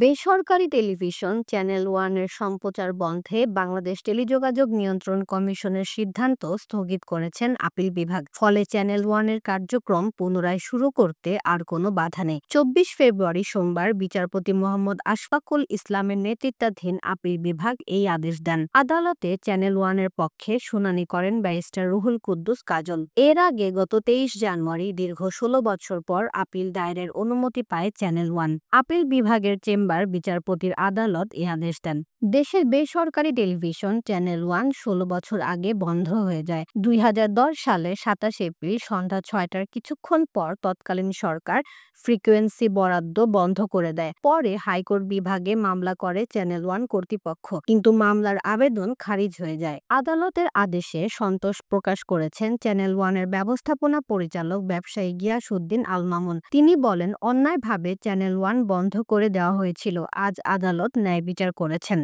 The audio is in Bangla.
বেসরকারি টেলিভিশন চ্যানেল ওয়ানের সম্প্রচার বন্ধে বাংলাদেশ টেলিযোগাযোগ নিয়ন্ত্রণ কমিশনের সিদ্ধান্ত স্থগিত করেছেন আপিল বিভাগ। ফলে চ্যানেল ওয়ানের কার্যক্রম পুনরায় শুরু করতে আর কোনো বাধা নেই। 24 ফেব্রুয়ারি সোমবার বিচারপতি মোহাম্মদ আশফাকুল ইসলামের নেতৃত্বাধীন আপিল বিভাগ এই আদেশ দেন। আদালতে চ্যানেল ওয়ানের পক্ষে শুনানি করেন ব্যারিস্টার রুহুল কুদ্দুস কাজল। এর আগে গত 23 জানুয়ারি দীর্ঘ 16 বছর পর আপিল দায়েরের অনুমতি পায় চ্যানেল ওয়ান। আপিল বিভাগের চেম্বার বিচারপতির আদালত এ আদেশ দেন। দেশের বেসরকারি টেলিভিশন চ্যানেল ওয়ান 16 বছর আগে বন্ধ হয়ে যায়। 2010 সালে 27 এপ্রিল সন্ধ্যা 6টার কিছুক্ষণ পর তৎকালীন সরকার ফ্রিকোয়েন্সি বরাদ্দ বন্ধ করে দেয়। পরে হাইকোর্ট বিভাগে মামলা করে চ্যানেল ওয়ান কর্তৃপক্ষ, কিন্তু মামলার আবেদন খারিজ হয়ে যায়। আদালতের আদেশে সন্তোষ প্রকাশ করেছেন চ্যানেল ওয়ানের ব্যবস্থাপনা পরিচালক ব্যবসায়ী গিয়াসউদ্দিন আল মামুন। তিনি বলেন, অন্যায়ভাবে চ্যানেল ওয়ান বন্ধ করে দেওয়া হয়েছিল। আজ আদালত ন্যায় বিচার করেছেন।